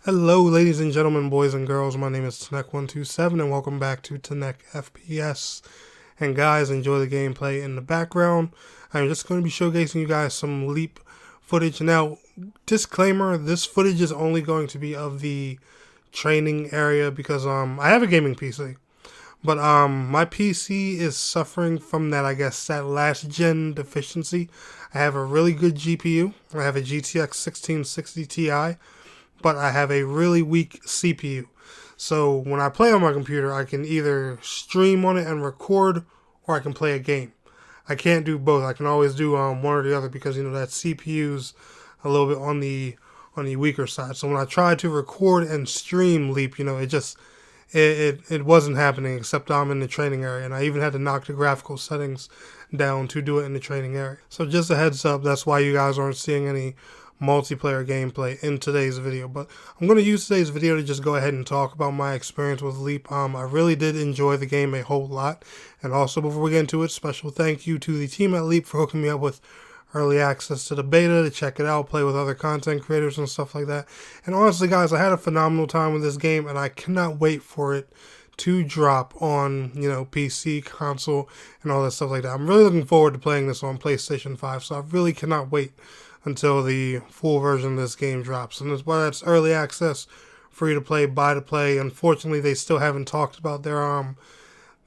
Hello, ladies and gentlemen, boys and girls. My name is Tanek127, and welcome back to Tanek FPS. And guys, enjoy the gameplay in the background. I'm just going to be showcasing you guys some Leap footage. Now, disclaimer: this footage is only going to be of the training area because I have a gaming PC, but my PC is suffering from that, I guess, that last gen deficiency. I have a really good GPU. I have a GTX 1660 Ti. But I have a really weak CPU. So when I play on my computer, I can either stream on it and record, or I can play a game. I can't do both. I can always do one or the other because that CPU's a little bit on the weaker side. So when I tried to record and stream Leap, it wasn't happening, except I'm in the training area, and I even had to knock the graphical settings down to do it in the training area. So just a heads up, that's why you guys aren't seeing any multiplayer gameplay in today's video. But I'm going to use today's video to just go ahead and talk about my experience with Leap. I really did enjoy the game a whole lot. And also, before we get into it, special thank you to the team at Leap for hooking me up with early access to the beta to check it out, play with other content creators and stuff like that. And honestly, guys, I had a phenomenal time with this game, and I cannot wait for it to drop on, PC, console, and all that stuff like that. I'm really looking forward to playing this on PlayStation 5, so I really cannot wait until the full version of this game drops. And that's early access, free to play, buy to play. Unfortunately, they still haven't talked about their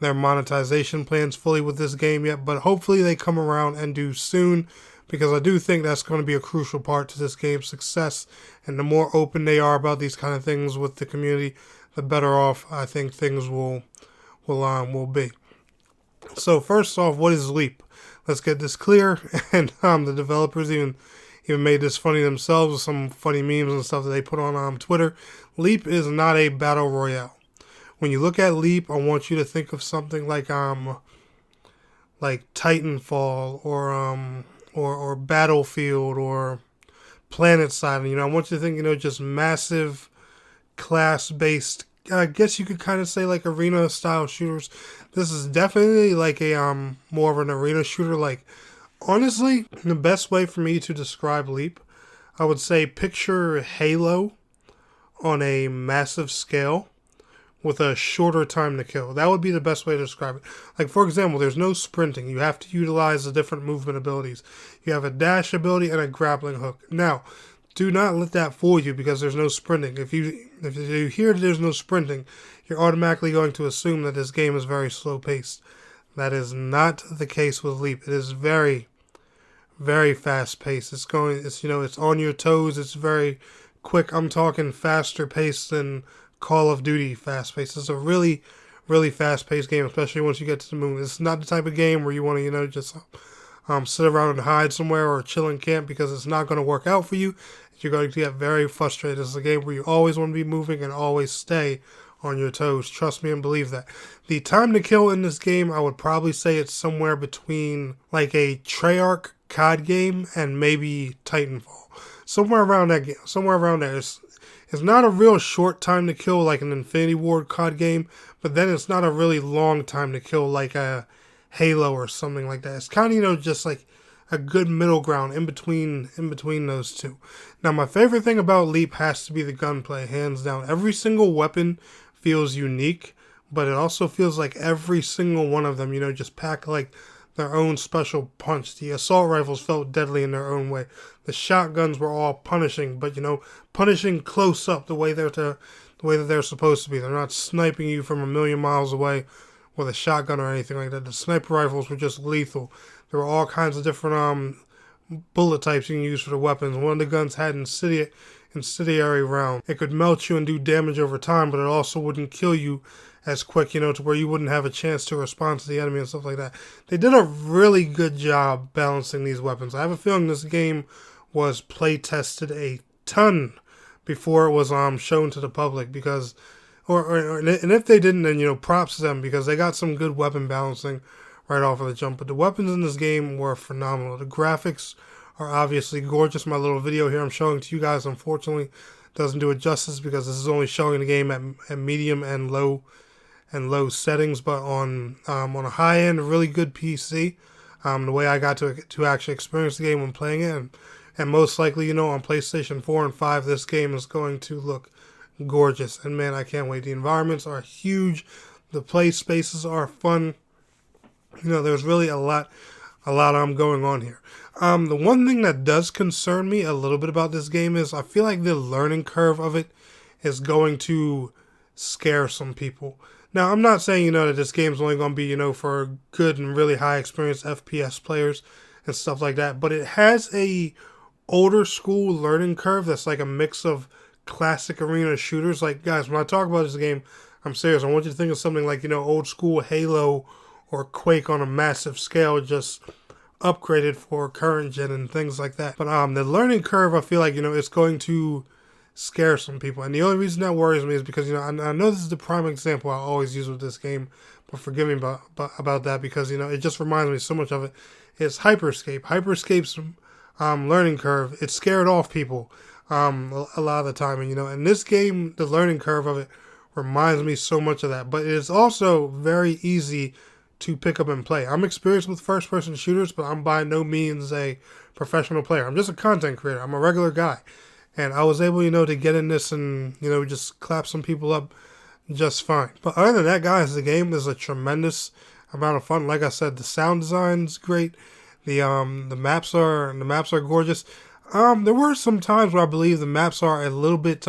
monetization plans fully with this game yet, but hopefully they come around and do soon, because I do think that's going to be a crucial part to this game's success. And the more open they are about these kind of things with the community, the better off I think things will be. So first off, what is Leap? Let's get this clear. And the developers even made this funny themselves with some funny memes and stuff that they put on Twitter. Leap is not a battle royale. When you look at Leap, I want you to think of something like Titanfall or Battlefield or PlanetSide. I want you to think, just massive class-based. I guess you could kind of say like arena-style shooters. This is definitely like a more of an arena shooter. Like, honestly, the best way for me to describe Leap, I would say picture Halo on a massive scale with a shorter time to kill. That would be the best way to describe it. Like, for example, there's no sprinting. You have to utilize the different movement abilities. You have a dash ability and a grappling hook. Now, do not let that fool you because there's no sprinting. If you hear that there's no sprinting, you're automatically going to assume that this game is very slow paced. That is not the case with Leap. It is very, very fast paced. It's on your toes. It's very quick. I'm talking faster paced than Call of Duty fast paced. It's a really, really fast paced game, especially once you get to the moon. It's not the type of game where you want to, just sit around and hide somewhere or chill in camp, because it's not going to work out for you. You're going to get very frustrated. It's a game where you always want to be moving and always stay on your toes. Trust me and believe that. The time to kill in this game, I would probably say it's somewhere between like a Treyarch COD game and maybe Titanfall. Somewhere around that game. Somewhere around there. It's not a real short time to kill like an Infinity Ward COD game, but then it's not a really long time to kill like a Halo or something like that. It's kind of, just like a good middle ground in between those two. Now, my favorite thing about Leap has to be the gunplay, hands down. Every single weapon feels unique, but it also feels like every single one of them, just pack like their own special punch. The assault rifles felt deadly in their own way. The shotguns were all punishing, but punishing close up the way that they're supposed to be. They're not sniping you from a million miles away with a shotgun or anything like that. The sniper rifles were just lethal. There were all kinds of different bullet types you can use for the weapons. One of the guns had incendiary round. It could melt you and do damage over time, but it also wouldn't kill you as quick, to where you wouldn't have a chance to respond to the enemy and stuff like that. They did a really good job balancing these weapons. I have a feeling this game was play tested a ton before it was shown to the public, because and if they didn't, then props to them, because they got some good weapon balancing right off of the jump. But the weapons in this game were phenomenal. The graphics are obviously gorgeous. My little video here I'm showing to you guys, unfortunately, doesn't do it justice, because this is only showing the game at medium and low settings. But on a high end, really good PC, the way I got to actually experience the game when playing it, and And most likely, you know, on PlayStation 4 and 5, this game is going to look gorgeous. And man, I can't wait. The environments are huge. The play spaces are fun. You know, there's really a lot going on here. The one thing that does concern me a little bit about this game is I feel like the learning curve of it is going to scare some people. Now, I'm not saying, you know, that this game's only going to be, you know, for good and really high experienced FPS players and stuff like that, but it has a older school learning curve that's like a mix of classic arena shooters. Like, guys, when I talk about this game, I'm serious. I want you to think of something like, you know, old school Halo or Quake on a massive scale, just upgraded for current gen and things like that. But the learning curve, I feel like, you know, it's going to scare some people. And the only reason that worries me is because, you know, I know this is the prime example I always use with this game, but forgive me about that, because, you know, it just reminds me so much of it. It's Hyperscape. Hyperscape's learning curve, it scared off people a lot of the time. And, you know, in this game, the learning curve of it reminds me so much of that. But it is also very easy to pick up and play. I'm experienced with first-person shooters, but I'm by no means a professional player. I'm just a content creator. I'm a regular guy. And I was able, you know, to get in this and, you know, just clap some people up just fine. But other than that, guys, the game is a tremendous amount of fun. Like I said, the sound design's great. The maps are gorgeous. There were some times where I believe the maps are a little bit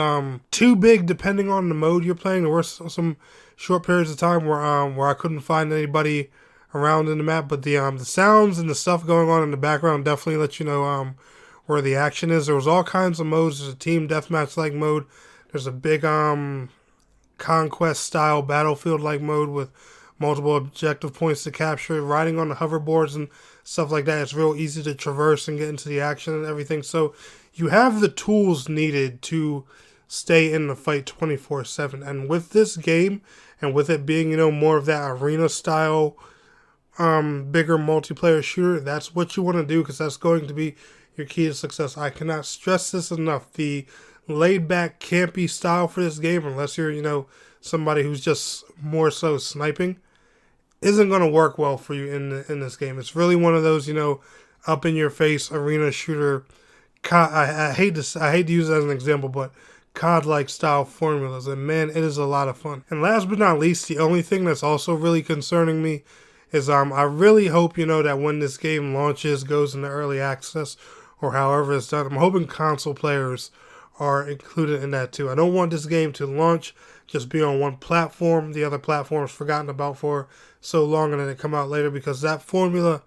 too big depending on the mode you're playing. There were some short periods of time where I couldn't find anybody around in the map, but the sounds and the stuff going on in the background definitely let you know where the action is. There was all kinds of modes. There's a team deathmatch like mode. There's a big conquest style battlefield like mode with multiple objective points to capture, riding on the hoverboards and stuff like that. It's real easy to traverse and get into the action and everything. So you have the tools needed to stay in the fight 24/7. And with this game, and with it being, you know, more of that arena style, bigger multiplayer shooter, that's what you want to do, because that's going to be your key to success. I cannot stress this enough. The laid back, campy style for this game, unless you're, you know, somebody who's just more so sniping, isn't going to work well for you in this game. It's really one of those, you know, up in your face arena shooter. I hate to use it as an example, but COD-like style formulas, and man, it is a lot of fun. And last but not least, the only thing that's also really concerning me is I really hope, you know, that when this game launches, goes into early access, or however it's done, I'm hoping console players are included in that too. I don't want this game to launch, just be on one platform, the other platform's forgotten about for so long, and then it come out later, because that formula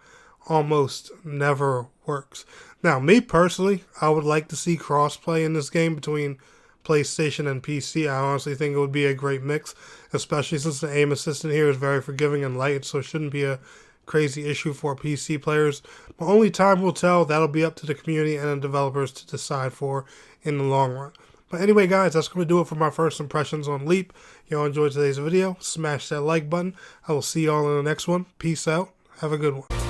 almost never works. Now, me personally, I would like to see crossplay in this game between PlayStation and PC. I honestly think it would be a great mix, especially since the aim assistant here is very forgiving and light, so it shouldn't be a crazy issue for PC players. But only time will tell. That'll be up to the community and the developers to decide for in the long run. But anyway, guys, that's going to do it for my first impressions on Leap. Y'all enjoyed today's video, smash that like button. I will see y'all in the next one. Peace out. Have a good one.